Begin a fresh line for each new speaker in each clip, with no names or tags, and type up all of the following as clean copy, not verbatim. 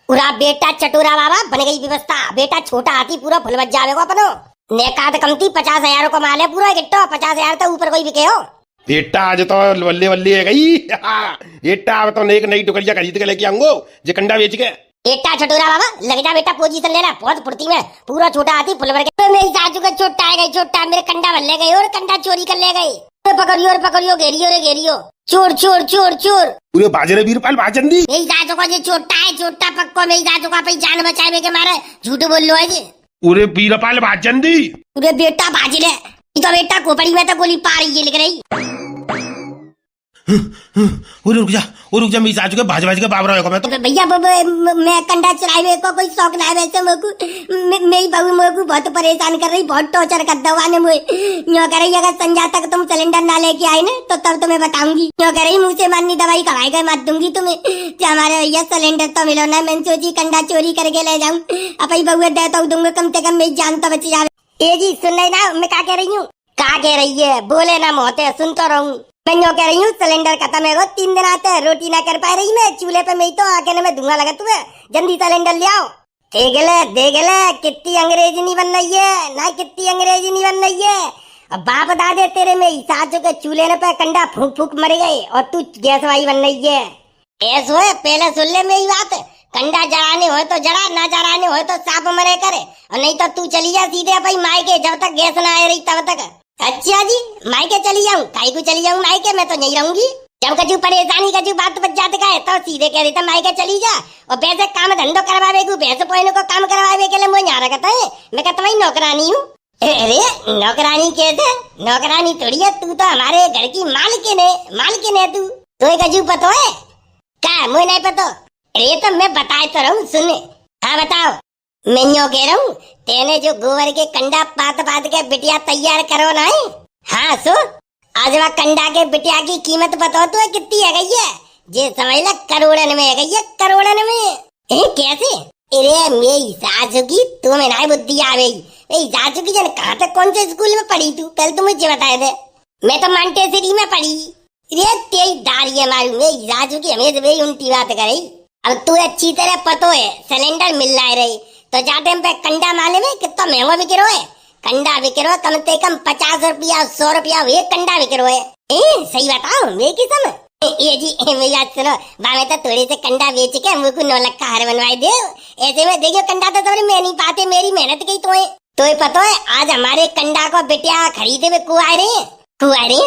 पूरा बेटा चटोरा बाबा बन गई व्यवस्था। बेटा छोटा हाथी पूरा फुल बच जावेगा अपनो। नेकात कमती 50,000 को माले पूरा गिट्टो 50,000 तो ऊपर कोई बिके हो।
बेटा आज तो वल्ले वल्ले है गई। बेटा अब तो एक नई टुकड़िया खरीद के लेके आऊंगो जे कंडा बेच के।
बेटा चटोरा बाबा लग जा बेटा, पोजीशन लेना बहुत फुर्ती में। पूरा छोटा हाथी फुल भर के। मेरी सासू का छोटा है गई, छोटा मेरे कंडा भर ले गए और कंडा चोरी कर ले गए। पकड़ियो और पकड़ियो, घेरियो रे घेरियो, चोर चोर चोर चोर।
पूरे बाजरे वीरपाल बाजंदी।
मेरी सासू का जो छोटा है, छोटा पक्को मेरी सासू का जान बचाए के मारे झूठ बोल लो है जी।
पूरे वीरपाल बाजंदी।
पूरे बेटा बाजरे तो बेटा खोपड़ी में तो गोली पार ही लिख रही।
रुक जा मेरी सासू के भाज के बाबरा होगा मैं तो।
भैया मैं कंडा चलाए को कोई शौक ना है वैसे। मेरी बहू मेरे को बहुत परेशान कर रही, बहुत टॉर्चर कर दवा ने मुझे। यूँ कह रही अगर संजा तक तुम सिलेंडर ना लेके आए ना तो तब तुम्हें बताऊंगी। यूँ कह रही मुँह से मारनी दवाई खवाई कर मार दूंगी तुम्हें। हमारे भैया सिलेंडर तो मिलो ना, मैंने सोची कंडा चोरी करके ले जाऊँ। अपनी बहू दे तो दूंगा, कम से कम मेरी जान तो बच जावे। ए जी सुन रही ना मैं क्या कह रही हूँ? क्या कह रही है? बोले ना मोहते सुन तो रहूँ। मैं यूँ कह रही हूँ सिलेंडर खत्म है, 3 दिन आते हैं, रोटी ना कर पा रही मैं चूल्हे पे। मैं तो आके में धुआं लगा तुझे, जल्दी सिलेंडर ले आओ। देख ले कितनी अंग्रेजी नहीं बन रही है ना, कितनी अंग्रेजी नहीं बन रही है। अब बाप दादे तेरे में सासू के चूल्हे पे कंडा फूक फूक मर गए और तू गैस वाई बन रही है। ऐसो है पहले सुन ले मेरी बात, कंडा जलाने हो तो जला, ना जलाने हो तो साफ मरे करे, और नहीं तो तू चली जा सीधे अपनी मायके, जब तक गैस ना आ रही तब तक। अच्छा जी मायके चली जाऊँ? काई को चली जाऊँ मायके? मैं तो नहीं रहूंगी। जब कजू परेशानी कजू बात बच जाते का है तो सीधे कह देता मायके चली जा। और वैसे काम धंधो करवावे को, भैंस पोने को काम करवावे के लिए मैं यहाँ रखता है। मैं कहता वही नौकरानी हूँ। अरे नौकरानी कैसे? नौकरानी थोड़ी है, तू तो हमारे घर की मालकिन है तू। तो कजू पतो है क्या? मुझे नहीं पता। अरे तो मैं बताए तो रहूँ, सुन। हाँ बताओ। मैं यूँ कह रहा हूँ तेने जो गोबर के कंडा पात के बिटिया तैयार करो ना है। हाँ सो आज वह कंडा के बिटिया की कीमत बताओ तो कितनी है गई है? जे समझ ला करोड़न में है गई है, करोड़न में। कैसे? अरे मेरी सासू की तुम्हें ना बुद्धि आ गई। मेरी सासू की जन कहाँ तक कौन से स्कूल में पढ़ी तू? पहले तुम मुझे बताए दे। मैं तो मांटेसरी में पढ़ी। अरे तेरी दाढ़ी है मारू, मेरी सासू की हमेशा वही उल्टी बात करे। अब तू अच्छी तरह पतो है सिलेंडर मिल रहा है तो जा टाइम पे कंडा माले में कितना महंगा बिक रहा है। कंडा बिक रहा है कम से कम 50 रुपया 100 रुपया एक कंडा बिक रहा है। सही बताओ मेरी किस्म। ये जी मेरी बात सुनो, बामे तो थोड़े से कंडा बेच के मुझको 9 लाख का हार बनवाई दे। ऐसे में देखियो कंडा तो तुम्हारे मैं नहीं पाते, मेरी मेहनत की तो पता है आज हमारे कंडा को बिटिया खरीदे में को आ रहे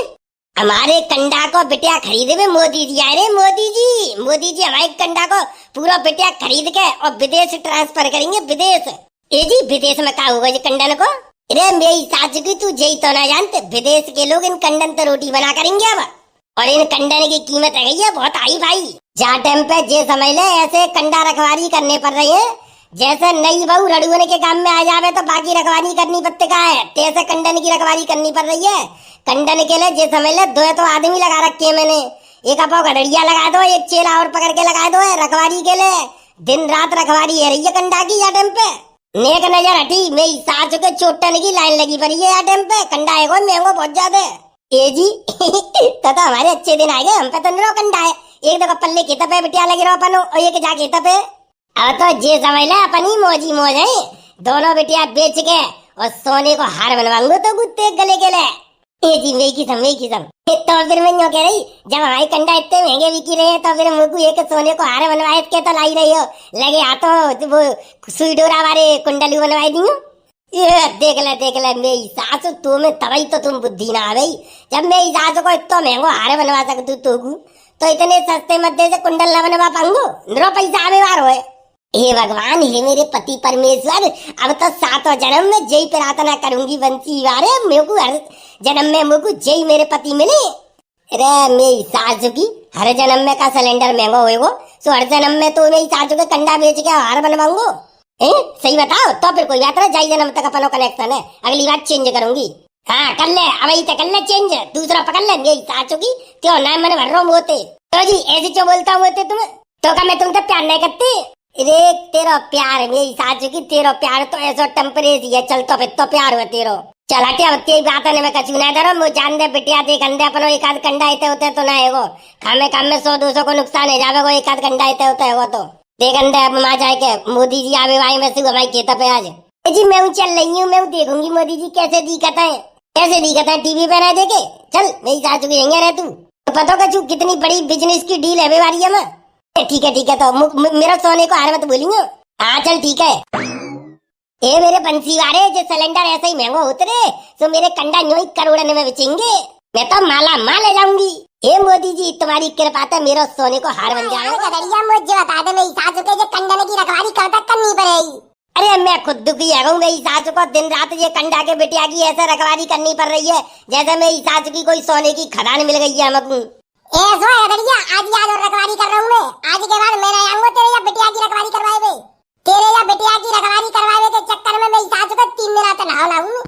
हमारे कंडा को बिटिया खरीदे में मोदी जी आए रहे। मोदी जी हमारे कंडा को पूरा बिटिया खरीद के और विदेश ट्रांसफर करेंगे। विदेश? ए जी विदेश में क्या होगा जी कंडन को? अरे मेरी सासू की तू जई तो ना जानते, विदेश के लोग इन कंडन तो रोटी बना करेंगे अब। और इन कंडन की कीमत है गई है बहुत हाई भाई। जहाँ टाइम पे जे समझ ले ऐसे कंडा रखवारी करने पड़ रही है। जैसे नई बहू रड़ुआने के काम में आ जावे तो बाकी रखवारी करनी पड़ते का है, तैसे कंडन की रखवारी करनी पड़ रही है। कंडन के लिए जे समझ ले 2 तो आदमी लगा रखे है मैंने। एक अपो गडरिया लगा दो, एक चेला और पकड़ के लगा दो है रखवारी के लिए। दिन रात रखवारी है रही है कंडा की। यहाँ टाइम पे नेक नजर हटी मेरी सासू के चोटन की लाइन लगी पड़ी है। यहाँ टाइम पे कंडा है महंगो बहुत ज्यादा। ए जी तो हमारे अच्छे दिन आए गए। हम पे तो नहीं कंडा है, एक दो पल्ले किताब है बिटिया लगी रहो अपन, और एक जा किताब है। अब तो जे समझ ले अपनी मौजी मौज है। दोनों बिटिया बेच के और सोने को हार बनवाऊंगा तो गुत्ते गले के लिए। ए जी मेरी किस्म। तो फिर मैं यूँ कह रही जब हमारी कंडा इतने महंगे बिकी रहे तो फिर मुझको एक सोने को हार बनवाए के तो लाई रही हो। लगे हाथों वो सुई डोरा वाले कुंडली बनवाई दी हूँ। ये देख ले मेरी सासू तुम्हें तभी तो तुम बुद्धि ना आ गई। जब मेरी सासू को इतना महंगा हार बनवा सकती तो इतने सस्ते मध्य से कुंडल न बनवा पाऊंगो। नरो पैसा आवे बार होए। हे भगवान हे मेरे पति परमेश्वर, अब तो 7 जन्म में जय प्रार्थना करूंगी बंसी वारे मेरे को हर जन्म में मुझको जय मेरे पति मिले। अरे मेरी सासू की हर जन्म में का सिलेंडर महंगा होएगो सो हर जन्म में तो मेरी सासू के कंडा बेच के हार बनवाऊंगो। सही बताओ तो फिर कोई बात नहीं, जाई जन्म तक अपनो कनेक्शन है, अगली बार चेंज करूंगी। हाँ कर ले अब कर ले चेंज, दूसरा पकड़ ले मेरी सासू की क्यों ना मैंने भर रहा होते। तो जी ऐसे जो बोलता हूँ तुम तो क्या मैं तुमसे प्यार नहीं करती? अरे तेरा प्यार मेरी सासू की, तेरा प्यार तो ऐसा टेम्परेरी है, चल तो फिर तो प्यार हुआ तेरो। चल हटे अब तेरी बात ने मैं कछु नहीं करो। मुझे जान दे बिटिया देख अंदे अपनो एक आध कंडा आते होते तो ना है वो खामे काम में 100-200 को नुकसान है जावे, एक आध कंडा आते होता है वो तो देख अंडे अब माँ जाए के मोदी जी आवे भाई में से हमारे खेत पे आज जी मैं चल रही हूँ, मैं देखूंगी मोदी जी कैसे दिखत है, कैसे दिखत है टीवी पे ना देखे। चल मेरी सासू की यहीं रह तू तो पता का चू कितनी बड़ी बिजनेस की डील है बेवारी में। ठीक है तो मेरा सोने को हार मत बोलियो। हाँ चल ठीक है। ए मेरे बंसी वाले जो सिलेंडर ऐसे ही महंगा होते रे तो मेरे कंडा यूं करोड़न में बेचेंगे, मैं तो माला माल ले जाऊंगी। हे मोदी जी तुम्हारी कृपा से मेरा सोने को हार बन जाएगा। गदरिया मुझे बता दे मेरी सासू के जो कंडन की रखवाली कब तक करनी पड़ेगी। अरे मैं खुद दुखी है मेरी सासू को दिन रात ये कंडा के बिटिया की ऐसे रखवाली करनी पड़ रही है जैसे मेरी सासू की कोई सोने की खदान मिल गई है हमको। आज और रखवाली कर रहा हूँ मैं, आज के बाद मैं आऊंगा तेरे या बिटिया की रखवाली करवाए, तेरे या बिटिया की रखवाली करवाए के चक्कर में मेरी सासू को 3 दिन आता नहाओ लाऊं।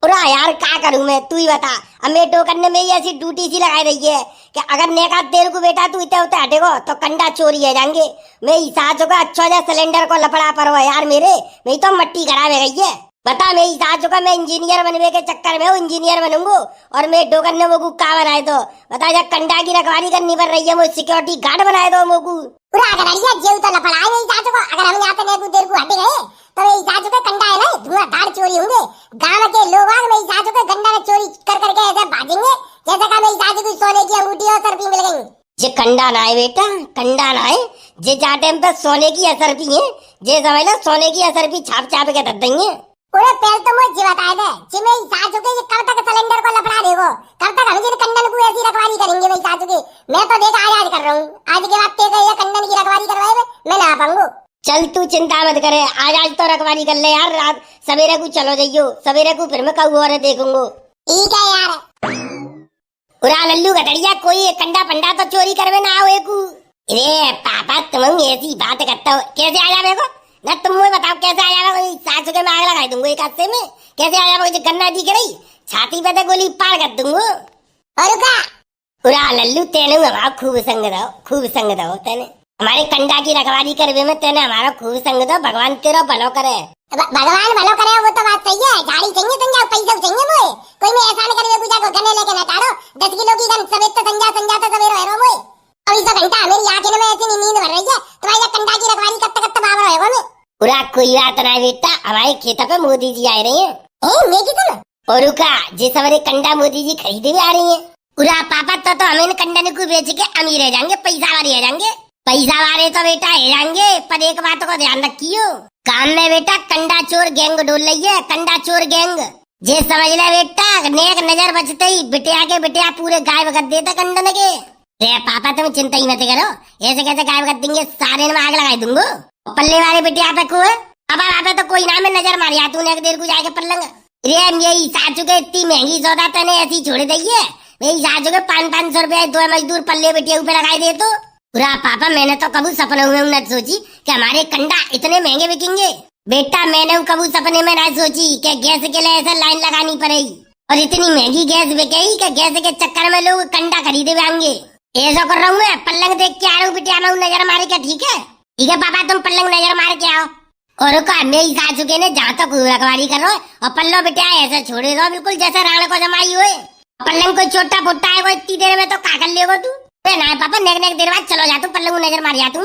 पूरा यार क्या करूं मैं, तू ही बता। अब मैं टोकन ने मेरी ऐसी ड्यूटी सी लगाई रही है कि अगर नेका तेरे को बेटा तू इतने उतने हटेगो तो कंडा चोरी है जाएंगे। मेरी सासू का अच्छा जा सिलेंडर को लपड़ा पर यार मेरे मेरी तो मट्टी खराब है गई है। बता मेरी सासू का मैं इंजीनियर बनने के चक्कर में इंजीनियर बनूंगू और मैं टोकन ने वो का बनाए दो। बता जा कंडा की रखवाली करनी पड़ रही है, वो सिक्योरिटी गार्ड बनाए दो मोकू। पूरा अगर जेल तो लपड़ा मेरी सासू को, अगर हम यहाँ पे नेकू देर को हटे गए तो मेरी सासू का कंडा है ना धुआंधार चोरी होंगे। गांव के लोग मेरी सासू के गंडा में चोरी कर करके ऐसे भागेंगे जैसे का मेरी सासू की सोने की अंगूठी और सरपी मिल गई। जे कंडा ना है बेटा, कंडा ना है जे जा टाइम पे सोने की असरपी है, जे समझ लो सोने की असरपी छाप छाप के दे देंगे। पूरे पहले तो मुझे बता दे जी मेरी सासू के ये कब तक सिलेंडर को लपड़ा देगो, कब तक हम जिन कंडन को ऐसी रखवाली करेंगे मेरी सासू की। मैं तो देख आज कर रहा हूँ, आज के बाद तेरे ये कंडन की रखवाली करवाए मैं ना पाऊंगा। चल तू चिंता मत करे, आज तो रखवाली कर ले यार, रात सवेरे को चलो जाइयो, सवेरे को फिर मैं कऊ और देखूंगो। ठीक है यार। उरा लल्लू गटड़िया कोई कंडा पंडा तो चोरी करवे ना आओ एकू। अरे पापा तुम ऐसी बात करता हो, कैसे आया मेरे को ना तुम मुझे बताओ कैसे आया। सासू के मैं आग लगा दूंगा एक हाथ से में, कैसे आया मुझे गन्ना दिख रही छाती पे तो गोली पार कर दूंगा। और का उरा लल्लू तेने हमारा खूब संग दो तेने हमारे कंडा की रखवाली करवे में तेने हमारा खूब संग दो। भगवान तेरा भलो करे, भगवान भलो करे वो तो बात सही है। गाड़ी चाहिए संजा पैसा चाहिए मुझे, कोई मैं ऐसा नहीं करे पूजा को गन्ने लेके ना टाड़ो 10 किलो की गन सवेरे तो संजा तो सवेरे रहो मुझे। अभी तो घंटा मेरी आंखें में ऐसी नींद भर रही है, तुम्हारी कंडा की रखवाली कब तक बाबा रहेगा मैं। पूरा कोई बात ना बेटा, हमारे खेत पे मोदी जी आ रहे हैं। मैं की तुम और का जे सवेरे कंडा मोदी जी खरीदे भी आ रही है। पूरा पापा तो हमें कंडन को बेच के अमीर रह जाएंगे, पैसा वाले रह जाएंगे। पैसा वाले तो बेटा है जाएंगे, पर एक बात को ध्यान रखियो काम में बेटा कंडा चोर गैंग डोल रही है, कंडा चोर गैंग। जे समझ ले बेटा नेक नजर बचते ही बिटिया पूरे गायब कर देता कंडन के। रे पापा तुम चिंता ही मत करो, ऐसे कैसे गायब कर देंगे, सारे में आग लगा दूंगा। पल्ले वाले बिटिया पे को अब तो कोई नाम में नजर मारिया तूने एक देर को जाके पल्लंग। रे यही सासू के इतनी महंगी सौदा तने ऐसी छोड़ दी है, मेरी सासू के 500 रुपए 2 मजदूर पल्ले बिटिया ऊपर लगाई दे तो। पूरा पापा मैंने तो कभी सपने में न सोची कि हमारे कंडा इतने महंगे बिकेंगे। बेटा मैंने कभी सपने में न सोची कि गैस के लिए ऐसे लाइन लगानी पड़ेगी और इतनी महंगी गैस बिकेगी कि गैस के चक्कर में लोग कंडा खरीदे आएंगे। ऐसा कर रहा हूँ मैं, पल्लंग देख के आ रहा हूँ बिटिया में नजर मारे क्या। ठीक है पापा तुम पल्लंग नजर मार के आओ। और का मेरी सासू के ने जहाँ तक रखवाली कर रहा और पल्लो बिटिया ऐसे छोड़े रहो बिल्कुल जैसे राण को जमाई हुए। पल्लंग कोई छोटा फुट्टा है वो इतनी देर में तो कागल ले तू ना पापा नेक देर बाद चलो जा तू पल्लंग नजर मार जा तू।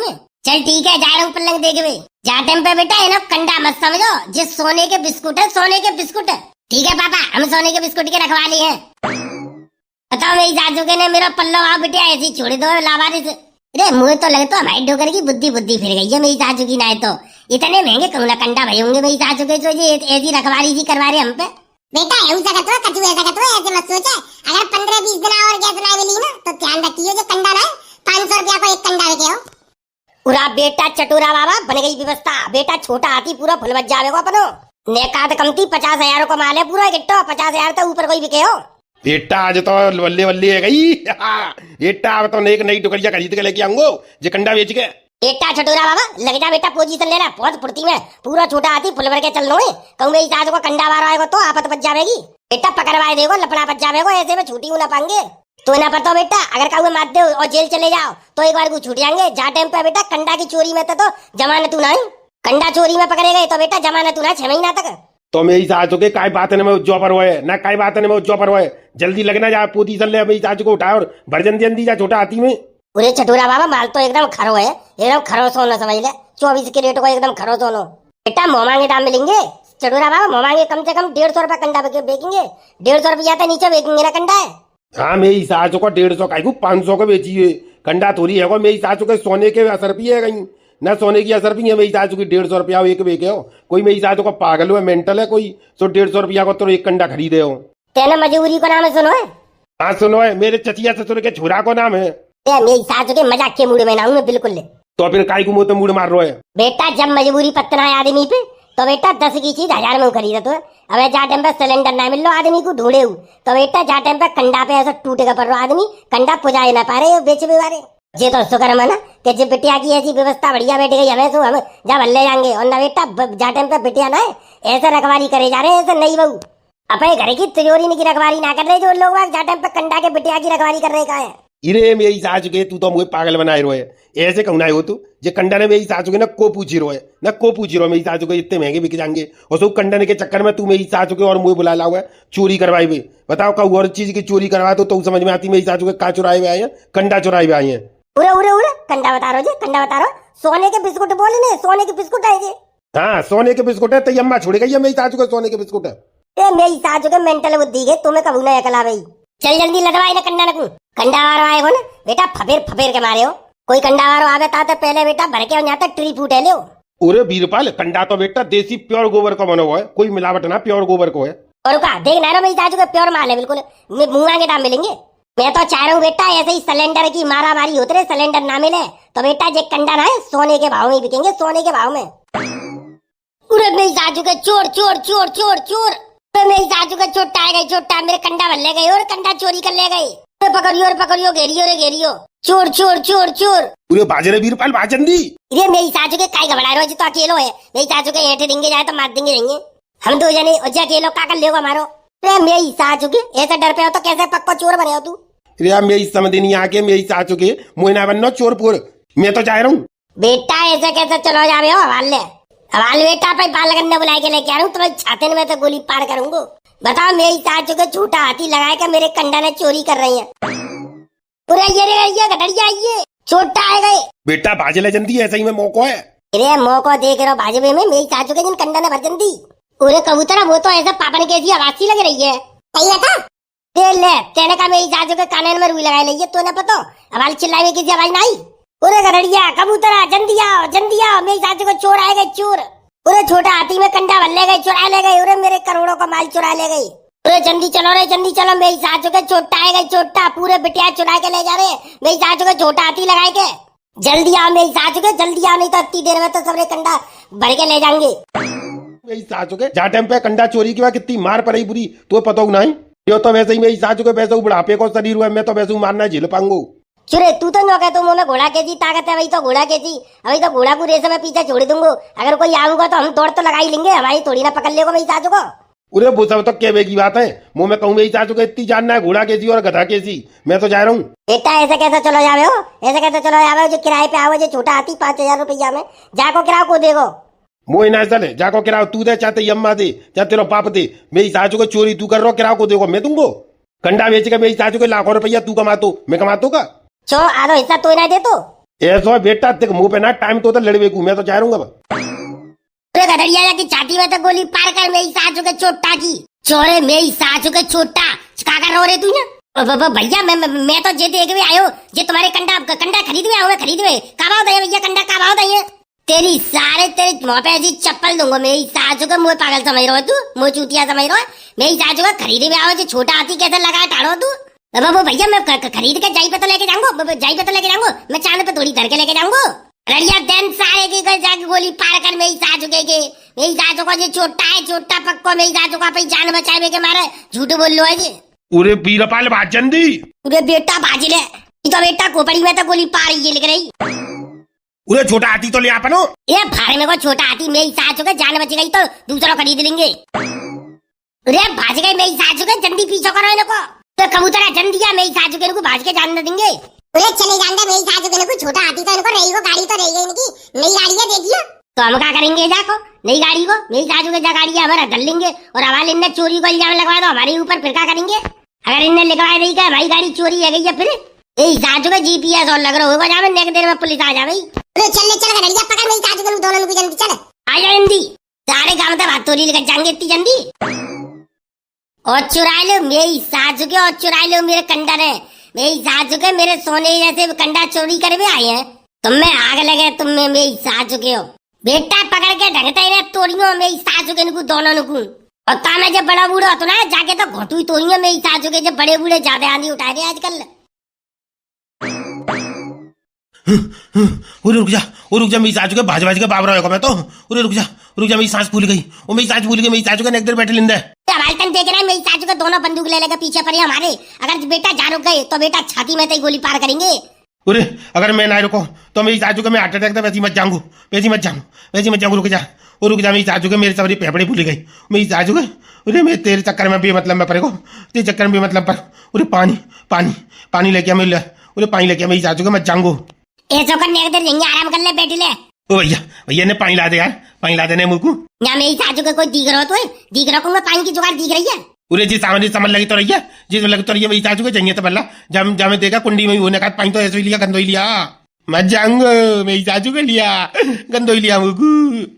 चल ठीक है जा रहा हूँ पल्लंग देखे जा टाइम पे बेटा है ना कंडा मत समझो, जिस सोने के बिस्कुट है सोने के बिस्कुट। ठीक है पापा हम सोने के बिस्कुट के रखवाली है। बताओ मेरी सासू के ने मेरा पल्लो आओ बिटिया ऐसी छोड़ दो लावारिस। अरे मुझे तो लगे तो हमारी डोकर की बुद्धि फिर गई है मेरी सासू की, ना तो इतने महंगे कहूँ ना कंडा भाई होंगे मेरी सासू के जो ऐसी रखवाली जी करवा रहे हम पे। बेटा ऐसा ऐसे मत सोचे, अगर 15-20 दिन और गैस ना मिली ना तो ध्यान रखिए जो कंडा ना 500 रुपया को एक कंडा लेके आओ। पूरा बेटा चटूरा बाबा बन गई व्यवस्था, बेटा छोटा हाथी पूरा फुल बच जाएगा अपनो। नेकात कमती 50,000 को माले पूरा गिट्टो 50,000 तो ऊपर कोई बिके हो।
बेटा आज तो वल्ले है गई बेटा अब तो एक नई टुकड़िया खरीद के लेके आऊंगो जे कंडा बेच के। बेटा छटूरा बाबा लग जा बेटा पोजीशन लेना, बहुत फुर्ती में पूरा छोटा हाथी फुल भर के चल लो। कहूँ मेरी सास को कंडा मार आएगा तो आपत बच जाएगी। बेटा पकड़वाए देगो लपड़ा बच जाएगा, ऐसे में छुट्टी ना पाएंगे तो ना पता बेटा। अगर कहूँ मार दो और जेल चले जाओ तो एक बार को छूट जाएंगे। जा टाइम पे बेटा कंडा की चोरी में तो जमानत ना, कंडा चोरी में पकड़े गए तो बेटा जमानत ना 6 महीना तक। तो मेरी सासू के काय बात में जो पर हुए ना काय बात में जो पर हुए, जल्दी लगना जा पोजीशन ले मेरी सासू को उठाए और भरजन जल्दी जा छोटा हाथी में। पूरे चटूरा बाबा माल तो एकदम खरो है, एकदम खरो सोना समझ ले।
24 कैरेट को एकदम खरो सोनो। बेटा मोमांगे दाम मिलेंगे चटोरा बाबा, मोमांगे कम से कम 150 रुपया कंडा बेचेंगे। 150 रुपया तो नीचे बेचेंगे ना कंडा है।
हाँ मेरी सासू को 150 का 500 का बेचिए कंडा थोड़ी है। मेरी सासू के सोने के असर भी है कहीं ना, सोने की असर भी है। मेरी सासू की 150 रुपया एक बेचे हो। कोई मेरी सासू को पागल हो मेंटल है कोई, तो 150 रुपया को तो एक कंडा खरीदे हो।
तेने मजबूरी को नाम है सुनो है।
हाँ सुनो है, मेरे चचिया ससुर के छोरा को नाम है।
मेरी सासू के मजाक के मूड में ना हूँ मैं बिल्कुल।
तो फिर काय को मुंह तो मूड मार रहा है।
बेटा जब मजबूरी पतना है आदमी पे तो बेटा 10 की चीज 1000 में खरीदा तो। अब जहाँ टाइम पे सिलेंडर ना मिल लो आदमी को ढूंढे तो बेटा जहाँ टाइम पे कंडा पे ऐसा टूटेगा पड़ रहा आदमी, कंडा पुजाए ना पा रहे बेचे बेवारे। जे तो शुक्र मना कि जब बिटिया की ऐसी व्यवस्था बढ़िया बैठ गई हमें तो हम जब हल्ले जाएंगे। और ना बेटा जहाँ टाइम पे बिटिया ना है ऐसे रखवारी करे जा रहे हैं ऐसे नहीं बहू। अपने घर की तिजोरी की रखवारी ना कर रहे जो लोग जहाँ टाइम पे कंडा के बिटिया की रखवारी कर रहे का है।
इरे मेरी सासू के तू तो मुझे पागल बनाए रो है। ऐसे कहूँ ना हो तू जे कंडा ने मेरी सासू के ना को पूछी रो है ना, को पूछी रो मेरी सासू के इतने महंगे बिक जाएंगे। और सब कंडन के चक्कर में तू मेरी सासू के और मुझे बुला ला हुआ है चोरी करवाए हुए। बताओ कहूँ और चीज की चोरी करवा तो समझ में आती। मेरी सासू के का चुराए हुए आए हैं, कंडा चुराए हुए आए हैं।
उरे उरे उरे कंडा बता रहे हो जी, कंडा बता रहे हो। सोने के बिस्कुट बोले ने, सोने के बिस्कुट है जी।
हाँ सोने के बिस्कुट है तो अम्मा छोड़ गई मेरी सासू के सोने के बिस्कुट है।
मेरी सासू के मेंटल बुद्धि के तुम्हें कबू ना अकला भाई। चल जल्दी लड़वाई ना कंडा नकू। कंडा वारो आए हो ना बेटा फफेर फफेर के मारे हो। कोई कंडा वारो आवे ता तो पहले बेटा भर के यहाँ तक ट्री फूटे ले।
अरे वीरपाल कंडा तो बेटा देसी प्योर गोबर का बना हुआ है, कोई मिलावट ना, प्योर गोबर को है।
और का देख ना मेरी सासू के प्योर माल है बिल्कुल, मुँह के दाम मिलेंगे। मैं तो चाह रहा हूँ बेटा ऐसे ही सिलेंडर की मारा मारी होते रहे, सिलेंडर ना मिले तो बेटा जे कंडा ना है सोने के भाव में बिकेंगे, सोने के भाव में। उरे मेरी सासू के चोर चोर चोर चोर चोर। मेरी सासू का छोटा आ गई, छोटा मेरे कंडा भर ले गए और कंडा चोरी कर ले गए। पकड़ियो और पकड़ियो, घेरियो रे घेरियो, चोर चोर चोर चोर।
पूरे बाजरे वीरपाल बाजंदी।
ये मेरी सासू के काय घबरा रहे हो, तो अकेलो है। मेरी सासू के हेठे देंगे जाए तो मार देंगे रहेंगे हम दो जने। अकेलो का कर लेगा मारो। मेरी सासू के ऐसे डर पे हो तो कैसे पक्का चोर बने हो तू।
रे मेरी समझ नहीं आके मेरी सासू के मोइना बनना चोरपुर। मैं तो जा रहा हूँ
बेटा ऐसे कैसे चलो जावे हो हवाल ले। हवाल बेटा पे बाल गन्ने बुला के लेके आ रहा हूँ, तुम्हें छाते में तो गोली पार करूंगा। बताओ मेरी सासू के झूठा हाथी लगाए के मेरे कंडा ने चोरी कर रही है। पूरा ये गठड़िया ये छोटा आ गए
बेटा बाजले जंदी ऐसा ही में मौको है।
अरे मौको देख रहे हो भाजपे में मेरी सासू के दिन कंडा ने भर जंदी। पूरे कबूतर वो तो ऐसा पापन कैसी आवाज सी लग रही है। सही है था दे ले तेने का मेरी सासू के कानन में रुई लगाई ली तो ना पता हवाल चिल्लाए किसी आवाज ना आई। पूरे गठड़िया कबूतरा जंदिया जंदिया मेरी सासू को चोर आए गए चोर। पूरे छोटा हाथी में कंडा भर ले गए, चुरा ले गए। उरे मेरे करोड़ों का माल चुरा ले गए। अरे जल्दी चलो रे जल्दी चलो, मेरी सासू के छोटा आएगा छोटा, पूरे बिटिया चुरा के ले जा रहे हैं। मेरी सासू के छोटा हाथी लगाए के जल्दी आओ मेरी सासू के, जल्दी आओ नहीं तो इतनी देर में तो सबरे कंडा भर के ले जाएंगे।
मेरी सासू के जहाँ टाइम पे कंडा चोरी की कितनी मार पड़ी बुरी तो पता हो नहीं। यो तो वैसे ही मेरी सासू के वैसे बुढ़ापे को शरीर हुआ, मैं तो वैसे मारना झेल पाऊंगा।
चुरे तू तो नो कहते मुंह में घोड़ा के जी ताकत है, वही तो घोड़ा के जी। अभी तो घोड़ा को रेसे में पीछे छोड़ दूंगा। अगर कोई आऊंगा तो हम दौड़ तो लगा ही लेंगे, हमारी थोड़ी ना पकड़ लेगा मेरी सासू को।
अरे वो सब तो कहवे की बात है, मुंह में कहूँ मेरी सासू को इतनी जानना है घोड़ा कैसी और गधा कैसी। मैं तो जा रहा हूँ
बेटा। ऐसे कैसे चलो जावे हो, ऐसे कैसे चलो जावे हो। जो किराए पे आओ जो छोटा हाथी 5000 रुपया में जाको किराओ को देगो।
मोह ना चले जाको किराओ तू दे, चाहते अम्मा दे चाहे तेरा पाप दे। मेरी सासू को चोरी तू कर रहा किराओ को देगो मैं दूंगो। कंडा बेच के मेरी सासू के लाखों रुपया तू कमातो, मैं कमातो का
चो आधो हिस्सा तो ना दे तो
ऐसा बेटा तेरे मुंह पे ना टाइम तो लड़वे को। मैं तो जा रहा हूँ
गठड़िया की छाती में तो गोली पार कर मेरी सासू के छोटा की। चोरे मेरी सासू के छोटा का कर रहे तू ना भैया। मैं तो जे देख भी आयो जे तुम्हारे कंडा खरीद में आओ, मैं खरीद में का भाव दे भैया, कंडा का भाव दे। तेरी सारे तेरे मुंह पे ऐसी चप्पल दूंगा। मेरी सासू का मुंह पागल समझ रहा है तू, मुंह चूतिया समझ रहा है। मेरी सासू का खरीद में आओ जो छोटा हाथी कैसे लगा टाड़ो तू। वो भैया मैं खरीद के जाई पे तो लेके जाऊंगा, जाई पे तो लेके जाऊंगा, मैं चांद पे थोड़ी धर के लेके जाऊंगा। रड़िया दिन सारे की जाके गोली पार कर मेरी सासू के मेरी सासू को जो छोटा है छोटा पक्को मेरी सासू का जान बचावे के मारे झूठ बोल लो है जी।
पूरे वीरपाल बाजंदी।
पूरे बेटा बाजी ले तो बेटा खोपड़ी में तो गोली पार ये लिख रही।
पूरे छोटा हाथी तो ले आपनो
ये भारे में को छोटा हाथी मेरी सासू का जान बच गई तो दूसरा खरीद लेंगे। अरे भाज गई मेरी सासू का, जल्दी पीछे करो इनको। तो कबूतरा जंदिया मेरी सासू के भाज के जान देंगे।
पूरे चले जान दे मेरी सासू के को छोटा हाथी तो इनको रही वो गाड़ी तो रही गई इनकी नई गाड़ी है देखियो।
तो हम क्या करेंगे जाको नई गाड़ी को, मेरी सासू के जा गाड़ी है हमारा धर लेंगे और हवाले इनने चोरी को इल्जाम लगवाया तो हमारे ऊपर फिर क्या करेंगे। अगर इनने लिखवाया नहीं क्या हमारी गाड़ी चोरी है गई है फिर यही सासू का GPS और लग रहा होगा जावे नेक देर में पुलिस आ जावे।
अरे चल ले, चल गड़िया पकड़ मेरी सासू को दोनों को जल्दी चल।
आ जा जल्दी, सारे गांव तक बात तोली लेकर जाएंगे इतनी जल्दी। और चुरा लो मेरी सासू के, और चुरा लो मेरे कंडा ने, मेरी सासू के मेरे सोने जैसे कंडा चोरी कर भी आए हैं। तुम में आग लगे, तुम में मेरी सासू के हो बेटा, पकड़ के ढंगता ही तोड़ियो मेरी सासू के नुकू दोनों नुकू। और काम है जब बड़ा बूढ़ा होता ना जाके तो घोटू ही तोड़ियो मेरी सासू के, जब बड़े बूढ़े ज्यादा आंधी उठा रहे आजकल।
अरे रुक जा, वो रुक जा, मेरी सासू के भाज भाज के बाबरा होगा मैं तो। अरे रुक जा, मेरी सांस भूल गई, वो मेरी सांस भूल गई, मेरी सासू का नेक देर बैठे लिंदा है।
देख रहा है मेरी सासू के दोनों बंदूक ले लेकर पीछे पड़े हमारे, अगर बेटा जा रुक गए तो बेटा छाती में तो गोली पार करेंगे।
अरे अगर मैं ना रुको तो मेरी सासू का मैं हार्ट अटैक था, वैसी मत जाऊंगू, वैसी मत जाऊंगू, रुक जा, वो रुक जा, मेरी सासू के मेरे सबरी पेपड़े भूल गई, मेरी सासू के। अरे मैं तेरे चक्कर में भी मतलब मैं पड़ेगा, तेरे चक्कर में भी मतलब पर। अरे पानी पानी पानी लेके आ, मिल, अरे पानी लेके आ, मेरी सासू के मत जाऊंगू।
ऐसा करने देर देंगे, आराम कर ले, बैठ ले।
ओ भैया ने पानी ला दे यार, पानी ला देने मुझको।
या मेरी सासू के कोई दिख रहा हो तो दिख रहा हूँ, पानी की जुगाड़ दिख रही है।
पूरे जी सामने समझ लगी तो रही है, जिस लगी तो रही है, मेरी सासू के चाहिए तो बल्ला जब जब देखा कुंडी में होने का पानी तो ऐसे ही लिया, गंदो ही लिया, मत जाऊंगा, मेरी सासू के लिया, गंदो ही लिया मुझको।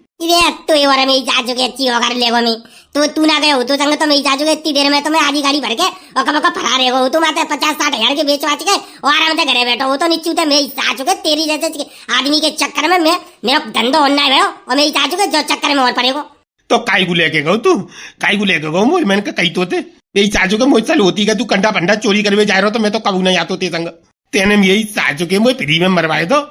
तो ये वाला मेरी सासू के अच्छी होकर लेगो में तू ना गए हो तो संग तो मेरी सासू के इतनी देर में तो मैं आधी गाड़ी भर के और कब फरा रहे हो, तुम आते 50-60 हजार के बेच बाच के और आराम से घरे बैठो हो तो नीचे थे। मेरी सासू के तेरी जैसे आदमी के चक्कर में मैं मेरा धंधो होना है और मेरी सासू के जो चक्कर में और पड़ेगा।
तो काय को लेके गो तू, काय को लेके गो मोई, मैंने कही तो थे यही सासू के मुझ साल होती है, तू कंडा पंडा चोरी करवे जा रहा हो तो मैं तो कबू नहीं आतो ते संग, तेने यही सासू के मुझे फ्री में मरवाए दो।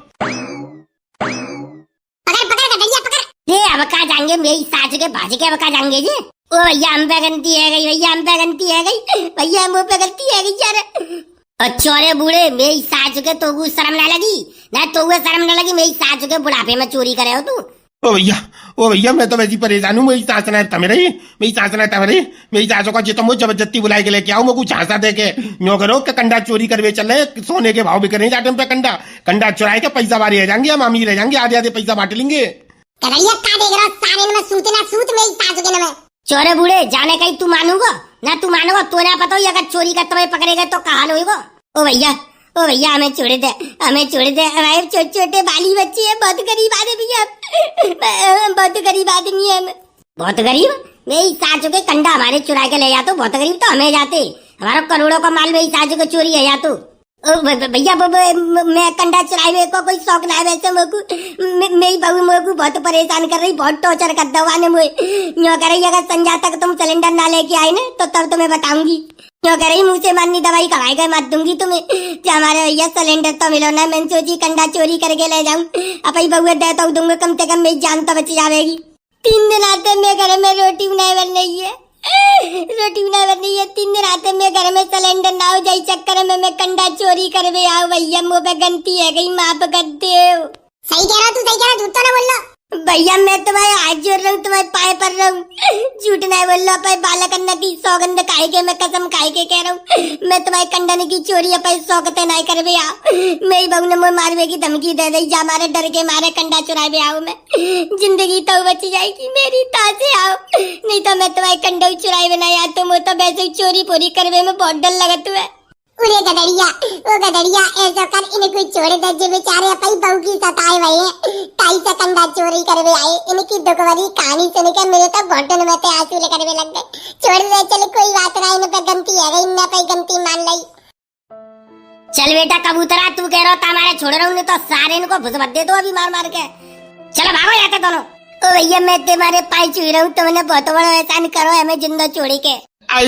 ये अब कहा जाएंगे मेरी सासू के भाजी के, अब कहा जाएंगे जी। ओ भैया हम पे गलती है गई, भैया हम पे गलती है गई, भैया मुँह पे गलती है गई यार। चोरे बूढ़े मेरी सासू के तो शर्म ना लगी ना, तो शर्म ना लगी मेरी सासू के बुढ़ापे में चोरी करे हो तू।
ओ भैया मैं तो वैसी परेशान हूँ, मेरी सास ना तमे रही, मेरी सास ना तमे रही, मेरी सासों का जितना मुझे जबरदस्ती बुलाई के लेके आओ, मैं कुछ झांसा दे के नो करो कि कंडा चोरी करवे चल रहे, सोने के भाव भी करें जाटे पे कंडा चुराए के पैसा बारी रह जाएंगे, हम अमीर रह जाएंगे, आधे आधे पैसा बांट लेंगे। चोरे बूढ़े जाने कहीं तू मानूंगा ना, तू मानूंगा तो ना पता हो, अगर चोरी करते हुए पकड़ेगा तो कहां होगा। ओ भैया हमें छोड़ दे, हमारे छोटे छोटे बाली बच्चे हैं, बहुत गरीब आदमी भैया, बहुत गरीब आदमी है। बहुत गरीब मेरी सासू के कंडा हमारे चुरा के ले जाते, बहुत गरीब तो हमें जाते, हमारा करोड़ों का माल मेरी सासू को चोरी है या तो। भैया मैं कंडा चुराए हुए को कोई शौक ना है वैसे, मेरी बहू मेरे को बहुत परेशान कर रही, बहुत टॉर्चर कर दवा ने मुझे यूँ कर रही, अगर संजा तक तुम सिलेंडर ना लेके आए ना तो तब तुम्हें बताऊंगी, क्यों कह रही मुँह से मारनी दवाई खवाई गए मत दूंगी तुम्हें। हमारे भैया सिलेंडर तो मिलो ना, मैंने सोची कंडा चोरी करके ले जाऊं, अब बहुए देता हूँ दूंगा, कम से कम मेरी जान तो बच जाएगी। 3 दिन आते मेरे घर में रोटी बनाए बन रही है, रोटी बनाए बन रही है, 3 दिन आते मेरे घर में सिलेंडर ना हो जाए चक्कर में मैं कंडा चोरी करवे आओ। भैया मुँह पे गलती है गई, माफ कर दे।
सही कह रहा तू, सही कह रहा, झूठ तो ना बोल रहा।
भैया मैं तुम्हारे हाथ जोड़ रहा हूँ, तुम्हारे पाए पर रहा हूँ, झूठ नहीं बोल रहा, पाए बालक अन्ना की सौगंध खाए के, मैं कसम खाए के कह रहा हूँ, मैं तुम्हारे कंडन की चोरी पाए शौकते नहीं कर भी आओ। मेरी बहू ने मुझे मारवे की धमकी दे दी, जा मारे डर के मारे कंडा चुराए भी आओ, मैं जिंदगी तो बच जाएगी मेरी, तासे आओ, नहीं तो मैं तुम्हारे कंडा चुराए भी नहीं आता, मुझे तो वैसे चोरी पूरी करवे में बहुत डर लगत हुआ।
उरे गदड़िया, ओ गदड़िया, ऐसा कर इनको छोड़ दे, जो बेचारे अपनी बहू की सताए हुए हैं, ताई से कंडा चोरी करवे आए, इनकी दुखभरी कहानी सुन के मेरे तो घोटन में तो आंसू लेकर लग गए। छोड़ दे, चल कोई बात नहीं, इन पे गलती है, इन पे गलती मान ली।
चल बेटा कबूतरा, तू कह रहा था हमारे छोड़ रहा हूँ तो सारे इनको भुसबत दे दो अभी मार मार के, चलो भागो जाते दोनों। ओ भैया मैं तुम्हारे पाई छू रहा हूँ, तुमने बहुत बड़ा एहसान करो हमें जिंदा छोड़ी के।
आई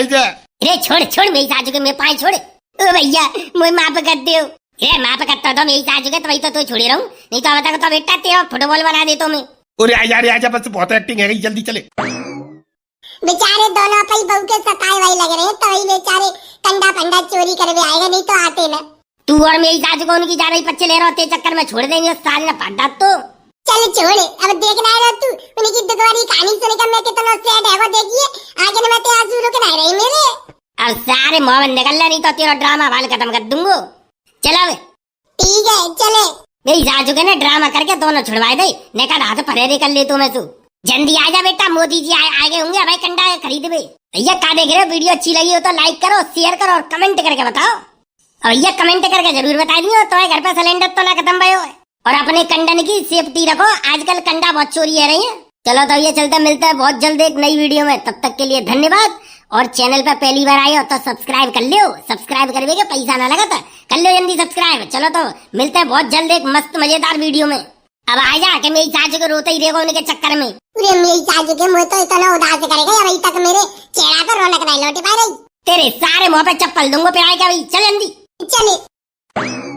जा
रे छोड़ मेरी सासू के, मैं पाए छोड़। ओ भैया मुझे माफ कर दो, रे माफ करता तो मेरी सासू के, तो वही तो छोड़ी रहूं, नहीं तो बता तो बेटा तेरा फुटबॉल बना दे तो मैं।
अरे आजा बस बहुत एक्टिंग है, जल्दी चले।
बेचारे दोनों अपनी बहू के सताए वही लग रहे हैं, तो वही बेचारे कंडा पंडा चोरी करवे आएगा, नहीं तो आते ना।
तू और मेरी सासू को उनकी ज्यादा ही पच्चे ले रहे होते चक्कर में छोड़ देंगे सारे ना फाड़ तो।
चल छोड़, अब देखना है तू उनकी दुखभरी कहानी सुनकर मैं कितना सैड है वो देखिए, आगे न मैं तेरे आंसू रुक नहीं रही मेरे।
अब सारे मोहन निकल ले, नहीं तो तेरा ड्रामा वाल खत्म कर दूंगा। चलो
ठीक है चले।
मेरी सासू के ना ड्रामा करके दोनों छुड़वाए दे, नेका हाथ फरेरे कर ले तो मैं तू जल्दी आ जा बेटा, मोदी जी आ गए होंगे भाई कंडा खरीद बे। भैया क्या देख रहे हो, वीडियो अच्छी लगी हो तो लाइक करो, शेयर करो और कमेंट करके बताओ, और भैया कमेंट करके जरूर बता दियो तो घर पे सिलेंडर तो ना खत्म भयो। और अपने कंडन की सेफ्टी रखो, आजकल कंडा बहुत चोरी है रही है। चलो तो ये चलते मिलता है बहुत जल्द एक नई वीडियो में, तब तक के लिए धन्यवाद। और चैनल पे पहली बार आए हो तो सब्सक्राइब कर लियो, सब्सक्राइब करवे के पैसा ना लगा था, कर लो जल्दी सब्सक्राइब। चलो तो मिलते हैं बहुत जल्द एक मस्त मजेदार वीडियो में। अब आ जा के मेरी चाची को रोते ही रहेगा उनके चक्कर में।
पूरे मेरी चाची के मुंह तो इतना उदास करेगा, अभी तक मेरे चेहरा पर रौनक नहीं लौटी पा रही।
तेरे सारे मुंह पे चप्पल दूंगा, पे आएगा भाई, चल जल्दी
चले।